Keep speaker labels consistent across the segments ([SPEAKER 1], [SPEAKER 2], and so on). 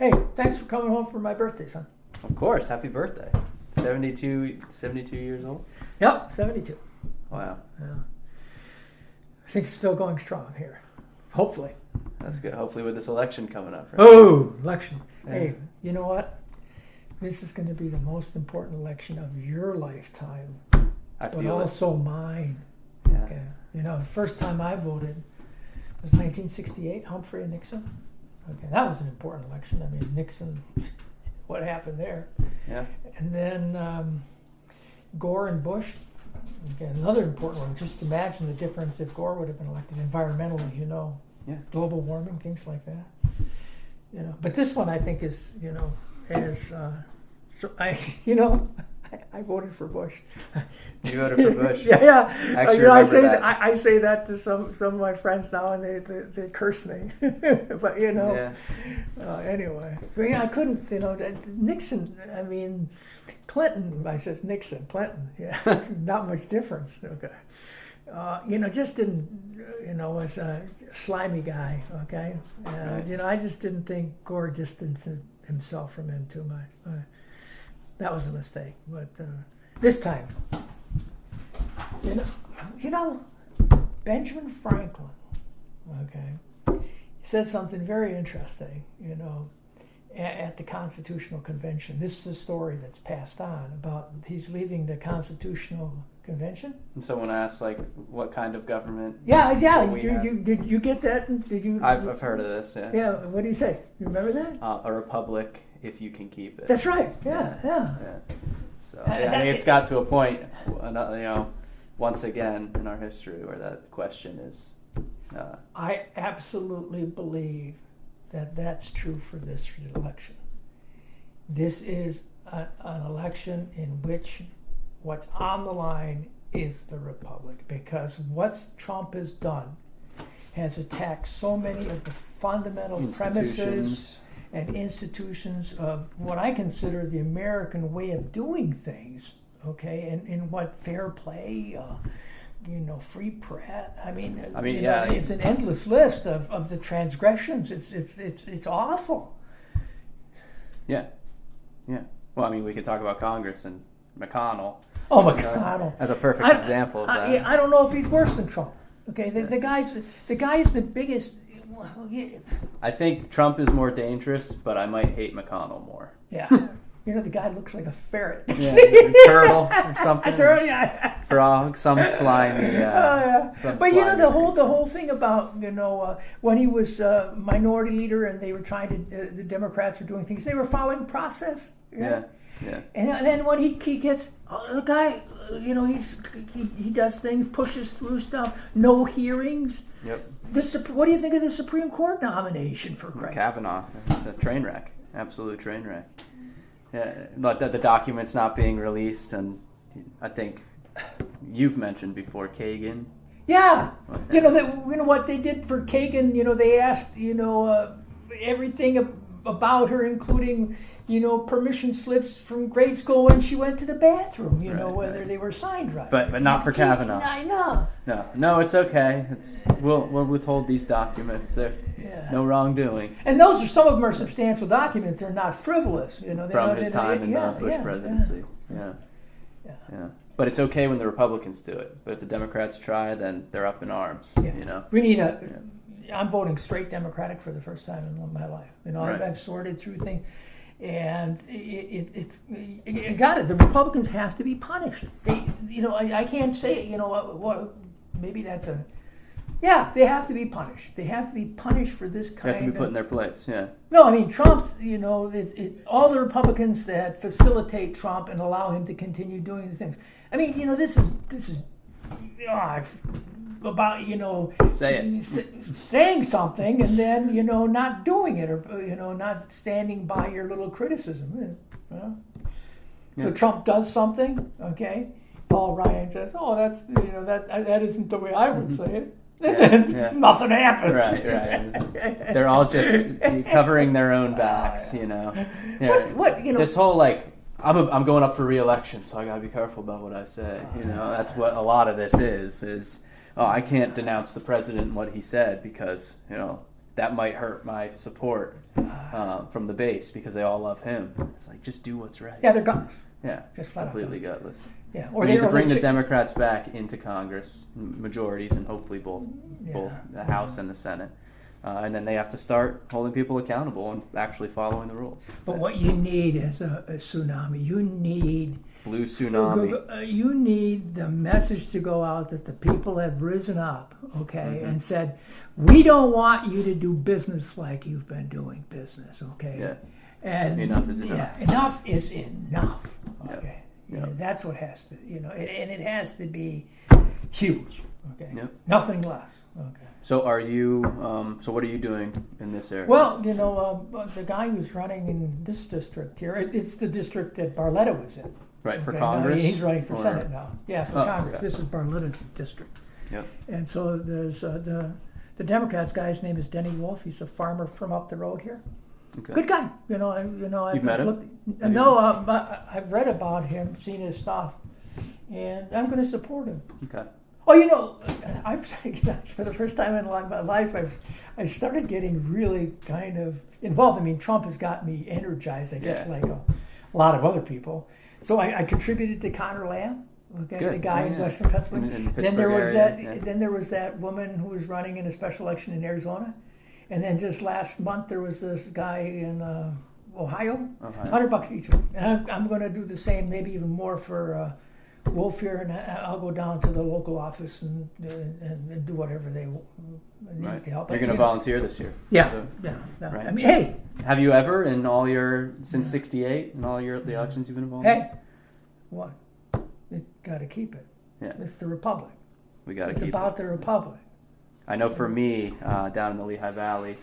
[SPEAKER 1] Hey, thanks for coming home for my birthday, son.
[SPEAKER 2] Of course, happy birthday. 72 years old?
[SPEAKER 1] Yep, 72.
[SPEAKER 2] Wow.
[SPEAKER 1] Yeah. I think it's still going strong here. Hopefully.
[SPEAKER 2] That's good. Hopefully with this election coming up. Right?
[SPEAKER 1] Oh, election.
[SPEAKER 2] Yeah.
[SPEAKER 1] Hey, you know what? This is going to be the most important election of your lifetime,
[SPEAKER 2] I
[SPEAKER 1] but
[SPEAKER 2] feel it.
[SPEAKER 1] also mine.
[SPEAKER 2] Yeah.
[SPEAKER 1] Okay. You know, the first time I voted was 1968, Humphrey and Nixon. Okay, that was an important election. I mean, Nixon, what happened there?
[SPEAKER 2] Yeah.
[SPEAKER 1] And then Gore and Bush. Okay, another important one. Just imagine the difference if Gore would have been elected. Environmentally, you know,
[SPEAKER 2] Yeah.
[SPEAKER 1] global warming, things like that. You know, but this one I think is, you know, so I voted for Bush.
[SPEAKER 2] You voted for Bush?
[SPEAKER 1] Yeah.
[SPEAKER 2] Actually,
[SPEAKER 1] You know,
[SPEAKER 2] remember
[SPEAKER 1] I say that to some of my friends now, and they curse me. But you know, anyway, but yeah, I couldn't. You know, Nixon. I mean, Clinton. I said Nixon, Clinton. Yeah, not much difference. Okay. You know, just didn't. You know, was a slimy guy. Okay.
[SPEAKER 2] Right.
[SPEAKER 1] You know, I just didn't think Gore distanced himself from him too much. That was a mistake. But this time, you know, Benjamin Franklin, okay, he said something very interesting, you know, at the Constitutional Convention. This is a story that's passed on about he's leaving the Constitutional Convention.
[SPEAKER 2] And someone asked, like, what kind of government?
[SPEAKER 1] Yeah. Did you get that? Did you?
[SPEAKER 2] I've heard of this. Yeah.
[SPEAKER 1] Yeah. What do you say? You remember that?
[SPEAKER 2] A republic, if you can keep it.
[SPEAKER 1] That's right. Yeah.
[SPEAKER 2] So I think it's got to a point, you know, once again in our history where that question is.
[SPEAKER 1] I absolutely believe that that's true for this election. This is an election in which what's on the line is the republic, because what Trump has done has attacked so many of the fundamental premises and institutions of what I consider the American way of doing things, okay, and what fair play, you know, free press. I mean, it's an endless list of the transgressions. It's awful.
[SPEAKER 2] Yeah. Well, I mean, we could talk about Congress and McConnell.
[SPEAKER 1] Oh, McConnell
[SPEAKER 2] as a perfect example of that.
[SPEAKER 1] I don't know if he's worse than Trump. Okay, the guy's the biggest. Well, yeah.
[SPEAKER 2] I think Trump is more dangerous, but I might hate McConnell more.
[SPEAKER 1] Yeah. You know, the guy looks like a ferret.
[SPEAKER 2] Yeah, a turtle or something.
[SPEAKER 1] A turtle, yeah.
[SPEAKER 2] Frog, some slimy.
[SPEAKER 1] But you know, the whole thing about, you know, when he was minority leader and they were trying to, the Democrats were doing things, they were following process.
[SPEAKER 2] Yeah.
[SPEAKER 1] And then when he gets, the guy, you know, he does things, pushes through stuff, no hearings.
[SPEAKER 2] Yep.
[SPEAKER 1] What do you think of the Supreme Court nomination for Craig
[SPEAKER 2] Kavanaugh? It's a train wreck, absolute train wreck. Yeah, like the documents not being released, and I think you've mentioned before Kagan.
[SPEAKER 1] Yeah, you know what they did for Kagan. You know, they asked, you know, everything about her, including, you know, permission slips from grade school when she went to the bathroom. You know, whether they were signed right.
[SPEAKER 2] But not for Kavanaugh.
[SPEAKER 1] I know.
[SPEAKER 2] No, it's okay. We'll withhold these documents. No wrongdoing.
[SPEAKER 1] And those are, some of them are substantial documents. They're not frivolous. You know,
[SPEAKER 2] from his time in the Bush presidency. Yeah. But it's okay when the Republicans do it. But if the Democrats try, then they're up in arms. Yeah. You know,
[SPEAKER 1] we need I'm voting straight Democratic for the first time in my life. You know, I've sorted through things, and it got it. The Republicans have to be punished. You know, I can't say, you know, maybe that's a. Yeah, they have to be punished. They have to be punished for this kind of...
[SPEAKER 2] They have to be put in their place, yeah.
[SPEAKER 1] No, I mean, Trump's, you know, all the Republicans that facilitate Trump and allow him to continue doing the things. I mean, you know, this is about, you know... saying something and then, you know, not doing it, or, you know, not standing by your little criticism. You know? Yeah. So Trump does something, okay? Paul Ryan says, "Oh, that's, you know, that isn't the way I would say it." Nothing happened.
[SPEAKER 2] Right. They're all just covering their own backs, you know. Yeah.
[SPEAKER 1] What you know?
[SPEAKER 2] This whole like, I'm going up for re-election, so I gotta be careful about what I say. You know, that's what a lot of this is. I can't denounce the president and what he said because, you know, that might hurt my support from the base because they all love him. It's like, just do what's right.
[SPEAKER 1] Yeah, they're gutless.
[SPEAKER 2] Yeah,
[SPEAKER 1] just flat
[SPEAKER 2] completely gutless.
[SPEAKER 1] Yeah,
[SPEAKER 2] Or we need to bring the Democrats back into Congress, majorities, and hopefully both the House and the Senate. And then they have to start holding people accountable and actually following the rules.
[SPEAKER 1] But what you need is a tsunami. You need
[SPEAKER 2] blue tsunami.
[SPEAKER 1] You need the message to go out that the people have risen up, okay, and said, we don't want you to do business like you've been doing business, okay?
[SPEAKER 2] Yeah.
[SPEAKER 1] And
[SPEAKER 2] enough is enough.
[SPEAKER 1] Yeah, enough is enough. Okay.
[SPEAKER 2] Yep.
[SPEAKER 1] Yeah, that's what has to, and it has to be huge. Okay.
[SPEAKER 2] Yep.
[SPEAKER 1] Nothing less. Okay.
[SPEAKER 2] So are you? So what are you doing in this area?
[SPEAKER 1] Well, the guy who's running in this district here, it's the district that Barletta was in.
[SPEAKER 2] Right, for
[SPEAKER 1] Okay,
[SPEAKER 2] Congress?
[SPEAKER 1] No, he's running for Senate now. Yeah, for Congress.
[SPEAKER 2] Okay.
[SPEAKER 1] This is Barletta's district.
[SPEAKER 2] Yep.
[SPEAKER 1] And so there's the Democrats guy's name is Denny Wolf. He's a farmer from up the road here.
[SPEAKER 2] Okay.
[SPEAKER 1] Good guy.
[SPEAKER 2] You've met him?
[SPEAKER 1] No, but I've read about him, seen his stuff, and I'm going to support him.
[SPEAKER 2] Okay.
[SPEAKER 1] Oh, I've for the first time in my life, I've started getting really kind of involved. I mean, Trump has got me energized, I guess, like a lot of other people. So I contributed to Connor Lamb, the guy in Western Pennsylvania.
[SPEAKER 2] In
[SPEAKER 1] then there was
[SPEAKER 2] area,
[SPEAKER 1] Then there was that woman who was running in a special election in Arizona, and then just last month there was this guy in Ohio. $100 each. And I'm going to do the same, maybe even more for Wolf here, and I'll go down to the local office and do whatever they need to help.
[SPEAKER 2] You're going to volunteer this year?
[SPEAKER 1] Yeah.
[SPEAKER 2] Right.
[SPEAKER 1] I mean, hey.
[SPEAKER 2] Have you ever, in all since '68, in all the elections you've been involved in?
[SPEAKER 1] Hey, what? You got to keep it.
[SPEAKER 2] Yeah.
[SPEAKER 1] It's the Republic.
[SPEAKER 2] We got to keep it.
[SPEAKER 1] It's about the Republic.
[SPEAKER 2] I know for me, down in the Lehigh Valley,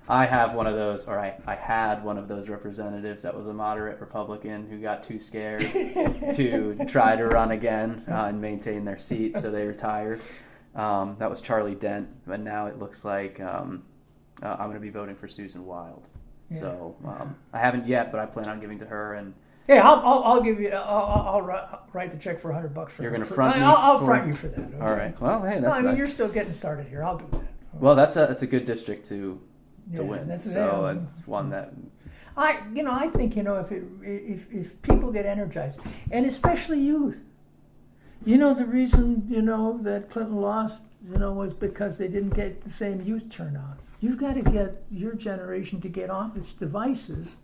[SPEAKER 2] I have one of those, or I had one of those representatives that was a moderate Republican who got too scared to try to run again and maintain their seat, so they retired. That was Charlie Dent, but now it looks like I'm going to be voting for Susan Wild. Yeah. So I haven't yet, but I plan on giving to her. And
[SPEAKER 1] hey, I'll give you. I'll write the check for $100 for.
[SPEAKER 2] You're going to front me.
[SPEAKER 1] I'll front you for that. Okay?
[SPEAKER 2] All right. Well, hey, that's nice.
[SPEAKER 1] You're still getting started here. I'll do that.
[SPEAKER 2] Well, that's a good district to win.
[SPEAKER 1] It's
[SPEAKER 2] one that
[SPEAKER 1] I think if people get energized, and especially youth, the reason that Clinton lost was because they didn't get the same youth turnout. You've got to get your generation to get off its devices,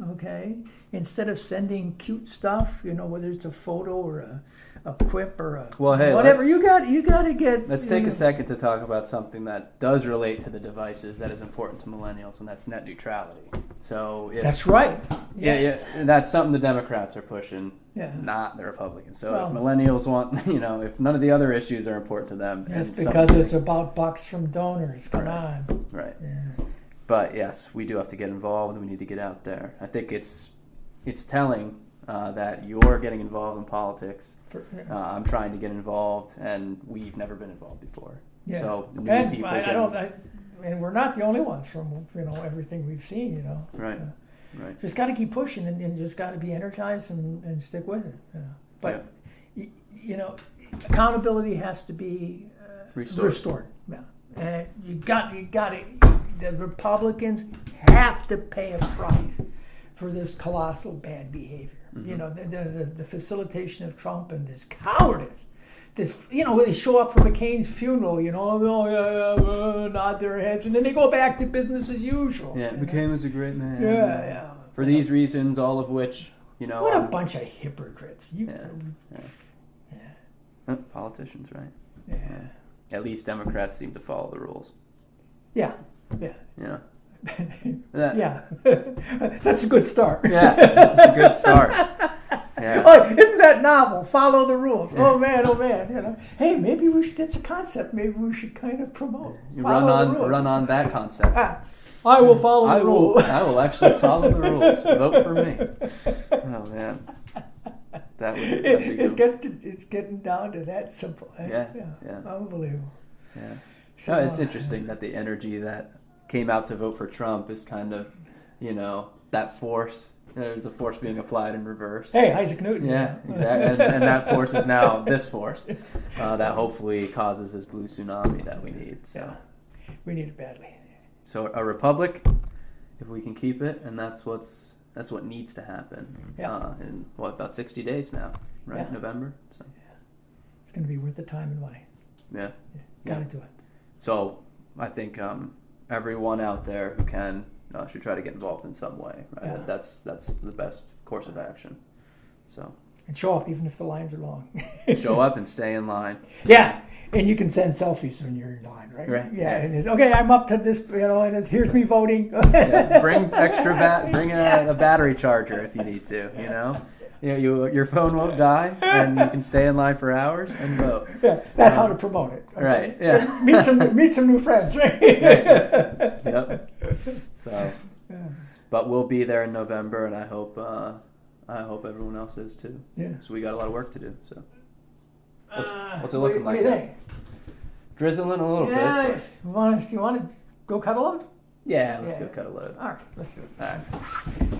[SPEAKER 1] okay? Instead of sending cute stuff, whether it's a photo or a quip or whatever. You got to get.
[SPEAKER 2] Let's take a second to talk about something that does relate to the devices that is important to millennials, and that's net neutrality. So
[SPEAKER 1] that's right.
[SPEAKER 2] Yeah, that's something the Democrats are pushing, not the Republicans. So if millennials want, if none of the other issues are important to them,
[SPEAKER 1] that's because it's about bucks from donors. Come on.
[SPEAKER 2] Right.
[SPEAKER 1] Yeah.
[SPEAKER 2] But yes, we do have to get involved. We need to get out there. I think it's telling that you're getting involved in politics. I'm trying to get involved, and we've never been involved before. Yeah. So people
[SPEAKER 1] and we're not the only ones from everything we've seen.
[SPEAKER 2] Right.
[SPEAKER 1] Just got to keep pushing, and just got to be energized and stick with it. But accountability has to be restored. Yeah. And you got to. The Republicans have to pay a price for this colossal bad behavior. The facilitation of Trump and this cowardice. This, when they show up for McCain's funeral, nod their heads, and then they go back to business as usual.
[SPEAKER 2] Yeah, McCain was a great man.
[SPEAKER 1] Yeah.
[SPEAKER 2] For these reasons, all of which,
[SPEAKER 1] what a bunch of hypocrites.
[SPEAKER 2] Politicians, right?
[SPEAKER 1] Yeah.
[SPEAKER 2] At least Democrats seem to follow the rules.
[SPEAKER 1] Yeah.
[SPEAKER 2] Yeah.
[SPEAKER 1] That's a good start.
[SPEAKER 2] Yeah, that's a good start. Yeah.
[SPEAKER 1] Oh, isn't that novel? Follow the rules. Yeah. Oh man. Hey, maybe that's a concept. Maybe we should kind of promote.
[SPEAKER 2] Run on that concept.
[SPEAKER 1] I will follow the rules.
[SPEAKER 2] I will actually follow the rules. Vote for me. Oh man,
[SPEAKER 1] it's getting down to that simple.
[SPEAKER 2] Yeah.
[SPEAKER 1] Unbelievable.
[SPEAKER 2] Yeah. So it's interesting that the energy that came out to vote for Trump is kind of, that force. There's a force being applied in reverse.
[SPEAKER 1] Hey, Isaac Newton.
[SPEAKER 2] Yeah, exactly. and that force is now this force that hopefully causes this blue tsunami that we need. So
[SPEAKER 1] we need it badly.
[SPEAKER 2] So a republic, if we can keep it, and that's what needs to happen.
[SPEAKER 1] Yeah.
[SPEAKER 2] In about 60 days now, right?
[SPEAKER 1] Yeah.
[SPEAKER 2] November. So.
[SPEAKER 1] It's going to be worth the time and money.
[SPEAKER 2] Yeah.
[SPEAKER 1] Got to do it.
[SPEAKER 2] So I think everyone out there who can should try to get involved in some way. Right.
[SPEAKER 1] Yeah.
[SPEAKER 2] That's the best course of action. So.
[SPEAKER 1] And show up even if the lines are long.
[SPEAKER 2] Show up and stay in line.
[SPEAKER 1] Yeah. And you can send selfies when you're in line, right?
[SPEAKER 2] Right.
[SPEAKER 1] Yeah. And it's, okay, I'm up to this, and here's me voting.
[SPEAKER 2] Bring extra bring a battery charger if you need to, your phone won't die, and you can stay in line for hours and vote.
[SPEAKER 1] Yeah, that's how to promote it. Okay?
[SPEAKER 2] Right. Yeah.
[SPEAKER 1] meet some new friends. Right.
[SPEAKER 2] Right. Yep. So, but we'll be there in November, and I hope everyone else is too.
[SPEAKER 1] Yeah.
[SPEAKER 2] So we got a lot of work to do. So, what's it looking
[SPEAKER 1] what
[SPEAKER 2] like?
[SPEAKER 1] do you think?
[SPEAKER 2] Drizzling a little bit.
[SPEAKER 1] But... You want to go cut a load?
[SPEAKER 2] Yeah, let's go cut a load.
[SPEAKER 1] All right, let's do it.
[SPEAKER 2] All right.